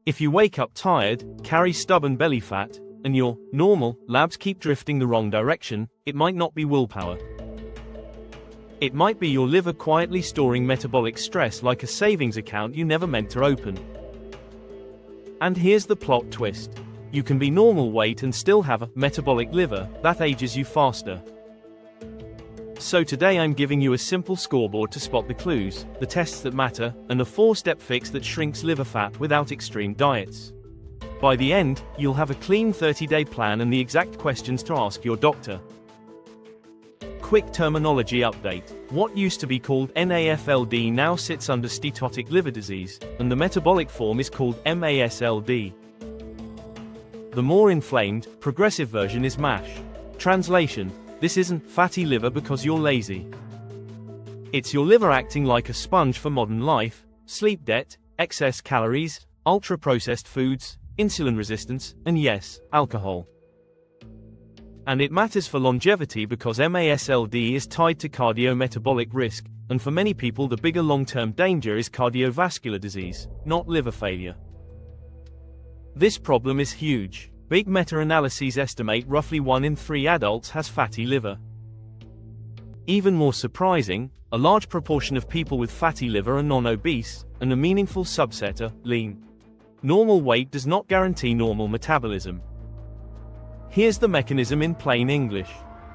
If you wake up tired, carry stubborn belly fat, and your normal labs keep drifting the wrong direction, it might not be willpower. It might be your liver quietly storing metabolic stress like a savings account you never meant to open. And here's the plot twist. You can be normal weight and still have a metabolic liver that ages you faster. So today I'm giving you a simple scoreboard to spot the clues, the tests that matter, and a 4-step fix that shrinks liver fat without extreme diets. By the end, you'll have a clean 30-day plan and the exact questions to ask your doctor. Quick terminology update. What used to be called MASLD now sits under steatotic liver disease, and the metabolic form is called MASLD. The more inflamed, progressive version is MASH. Translation: this isn't fatty liver because you're lazy. It's your liver acting like a sponge for modern life, sleep debt, excess calories, ultra-processed foods, insulin resistance, and yes, alcohol. And it matters for longevity because MASLD is tied to cardiometabolic risk, and for many people the bigger long-term danger is cardiovascular disease, not liver failure. This problem is huge. Big meta-analyses estimate roughly 1 in 3 adults has fatty liver. Even more surprising, a large proportion of people with fatty liver are non-obese, and a meaningful subset are lean. Normal weight does not guarantee normal metabolism. Here's the mechanism in plain English.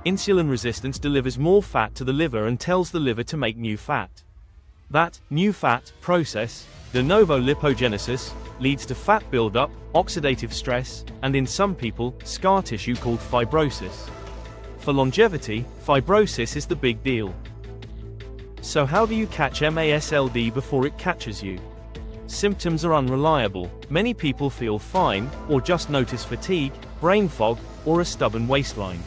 Insulin resistance delivers more fat to the liver and tells the liver to make new fat. That new fat process, de novo lipogenesis, leads to fat buildup, oxidative stress, and in some people, scar tissue called fibrosis. For longevity, fibrosis is the big deal. So how do you catch MASLD before it catches you? Symptoms are unreliable. Many people feel fine, or just notice fatigue, brain fog, or a stubborn waistline.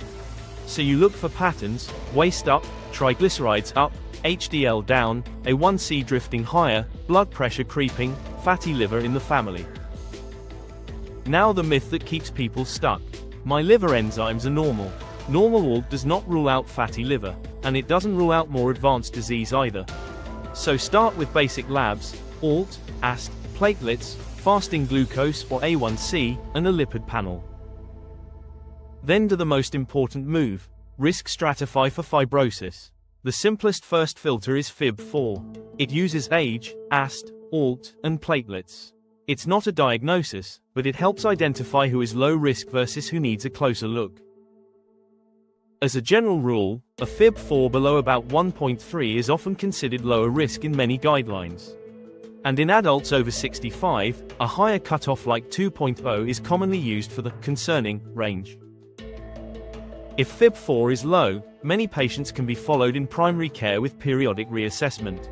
So you look for patterns: waist up, triglycerides up, HDL down, A1C drifting higher, blood pressure creeping, fatty liver in the family. Now the myth that keeps people stuck. My liver enzymes are normal. Normal ALT does not rule out fatty liver, and it doesn't rule out more advanced disease either. So start with basic labs: ALT, AST, platelets, fasting glucose or A1C, and a lipid panel. Then do the most important move: risk stratify for fibrosis. The simplest first filter is FIB4. It uses age, AST, ALT, and platelets. It's not a diagnosis, but it helps identify who is low risk versus who needs a closer look. As a general rule, a FIB4 below about 1.3 is often considered lower risk in many guidelines. And in adults over 65, a higher cutoff like 2.0 is commonly used for the concerning range. If FIB4 is low, many patients can be followed in primary care with periodic reassessment.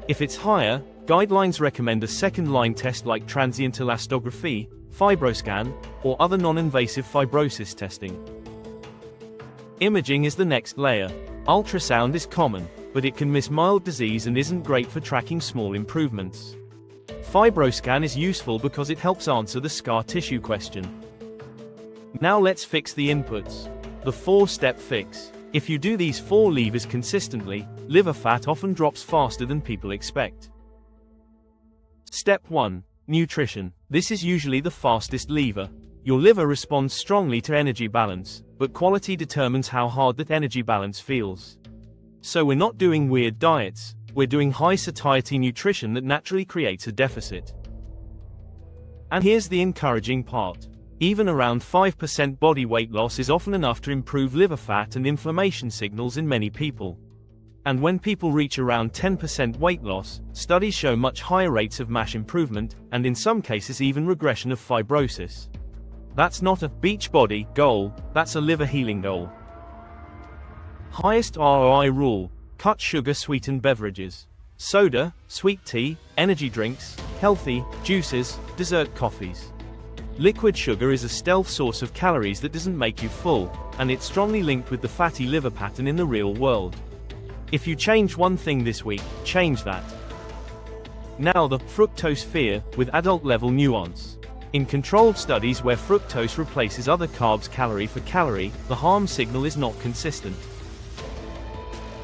If it's higher, guidelines recommend a second-line test like transient elastography, FibroScan, or other non-invasive fibrosis testing. Imaging is the next layer. Ultrasound is common, but it can miss mild disease and isn't great for tracking small improvements. FibroScan is useful because it helps answer the scar tissue question. Now let's fix the inputs. The 4-step fix. If you do these 4 levers consistently, liver fat often drops faster than people expect. Step 1. Nutrition. This is usually the fastest lever. Your liver responds strongly to energy balance, but quality determines how hard that energy balance feels. So we're not doing weird diets, we're doing high satiety nutrition that naturally creates a deficit. And here's the encouraging part. Even around 5% body weight loss is often enough to improve liver fat and inflammation signals in many people. And when people reach around 10% weight loss, studies show much higher rates of MASH improvement, and in some cases even regression of fibrosis. That's not a beach body goal, that's a liver healing goal. Highest ROI rule: cut sugar sweetened beverages. Soda, sweet tea, energy drinks, healthy, juices, dessert coffees. Liquid sugar is a stealth source of calories that doesn't make you full, and it's strongly linked with the fatty liver pattern in the real world. If you change one thing this week, change that. Now the fructose fear, with adult level nuance. In controlled studies where fructose replaces other carbs calorie for calorie, the harm signal is not consistent.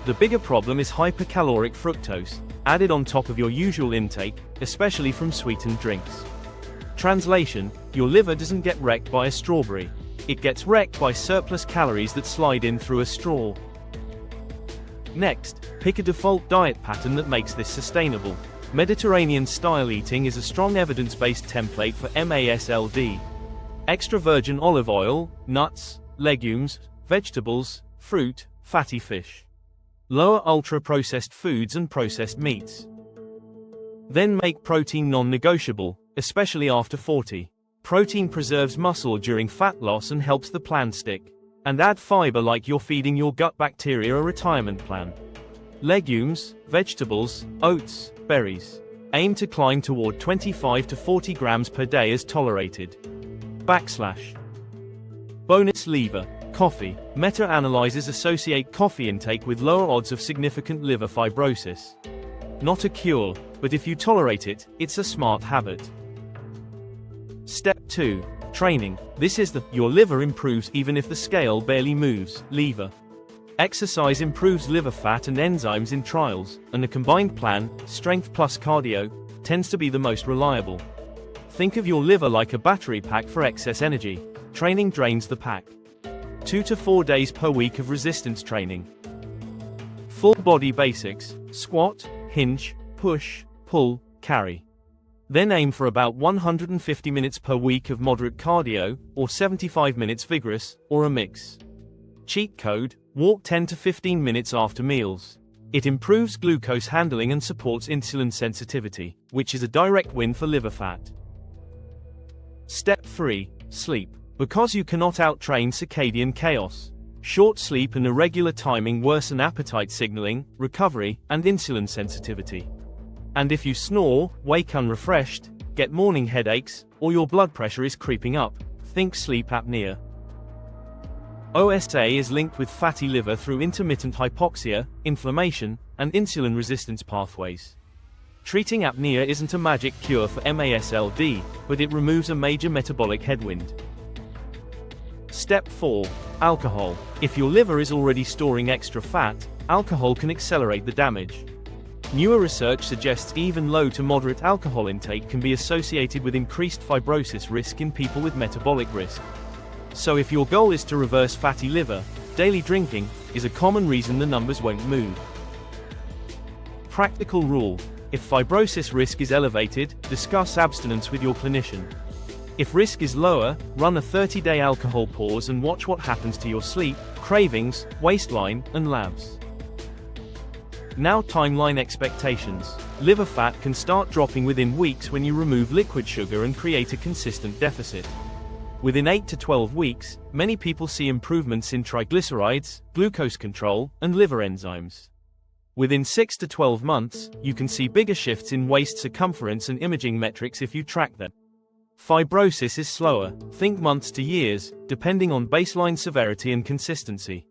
The bigger problem is hypercaloric fructose, added on top of your usual intake, especially from sweetened drinks. Translation: your liver doesn't get wrecked by a strawberry. It gets wrecked by surplus calories that slide in through a straw. Next, pick a default diet pattern that makes this sustainable. Mediterranean-style eating is a strong evidence-based template for MASLD. Extra virgin olive oil, nuts, legumes, vegetables, fruit, fatty fish. Lower ultra-processed foods and processed meats. Then make protein non-negotiable, especially after 40. Protein preserves muscle during fat loss and helps the plan stick. And add fiber like you're feeding your gut bacteria a retirement plan. Legumes, vegetables, oats, berries. Aim to climb toward 25 to 40 grams per day as tolerated. Bonus lever, coffee. Meta-analyses associate coffee intake with lower odds of significant liver fibrosis. Not a cure, but if you tolerate it, it's a smart habit. Step 2. Training. This is your liver improves even if the scale barely moves lever. Exercise improves liver fat and enzymes in trials, and a combined plan, strength plus cardio, tends to be the most reliable. Think of your liver like a battery pack for excess energy. Training drains the pack. 2 to 4 days per week of resistance training. Full body basics: squat, hinge, push, pull, carry. Then aim for about 150 minutes per week of moderate cardio, or 75 minutes vigorous, or a mix. Cheat code: walk 10 to 15 minutes after meals. It improves glucose handling and supports insulin sensitivity, which is a direct win for liver fat. Step 3. Sleep. Because you cannot out-train circadian chaos. Short sleep and irregular timing worsen appetite signaling, recovery, and insulin sensitivity. And if you snore, wake unrefreshed, get morning headaches, or your blood pressure is creeping up, think sleep apnea. OSA is linked with fatty liver through intermittent hypoxia, inflammation, and insulin resistance pathways. Treating apnea isn't a magic cure for MASLD, but it removes a major metabolic headwind. Step 4. Alcohol. If your liver is already storing extra fat, alcohol can accelerate the damage. Newer research suggests even low to moderate alcohol intake can be associated with increased fibrosis risk in people with metabolic risk. So if your goal is to reverse fatty liver, daily drinking is a common reason the numbers won't move. Practical rule: if fibrosis risk is elevated, discuss abstinence with your clinician. If risk is lower, run a 30-day alcohol pause and watch what happens to your sleep, cravings, waistline, and labs. Now timeline expectations. Liver fat can start dropping within weeks when you remove liquid sugar and create a consistent deficit. Within 8 to 12 weeks, many people see improvements in triglycerides, glucose control, and liver enzymes. Within 6 to 12 months, you can see bigger shifts in waist circumference and imaging metrics if you track them. Fibrosis is slower, think months to years, depending on baseline severity and consistency.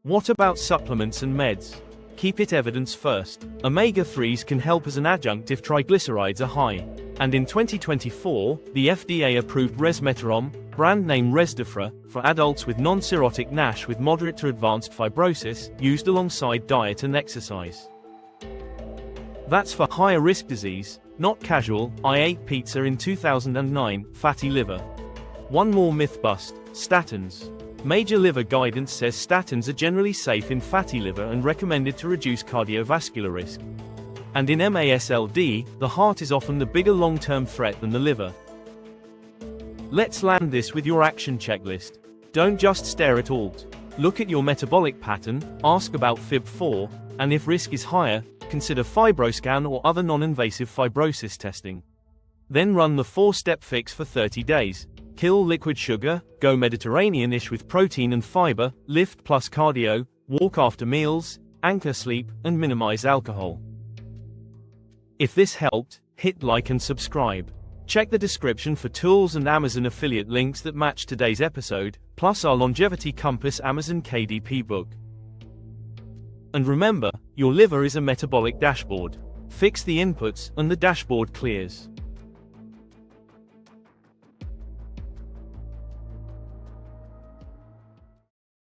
What about supplements and meds? Keep it evidence first. Omega-3s can help as an adjunct if triglycerides are high. And in 2024, the FDA approved resmetirom, brand name Resdifra, for adults with non-cirrhotic NASH with moderate to advanced fibrosis, used alongside diet and exercise. That's for higher risk disease, not casual. I ate pizza in 2009, fatty liver. One more myth bust: statins. Major liver guidance says statins are generally safe in fatty liver and recommended to reduce cardiovascular risk. And in MASLD, the heart is often the bigger long-term threat than the liver. Let's land this with your action checklist. Don't just stare at ALT. Look at your metabolic pattern, ask about Fib4, and if risk is higher, consider FibroScan or other non-invasive fibrosis testing. Then run the 4-step fix for 30 days. Kill liquid sugar, go Mediterranean-ish with protein and fiber, lift plus cardio, walk after meals, anchor sleep, and minimize alcohol. If this helped, hit like and subscribe. Check the description for tools and Amazon affiliate links that match today's episode, plus our Longevity Compass Amazon KDP book. And remember, your liver is a metabolic dashboard. Fix the inputs, and the dashboard clears.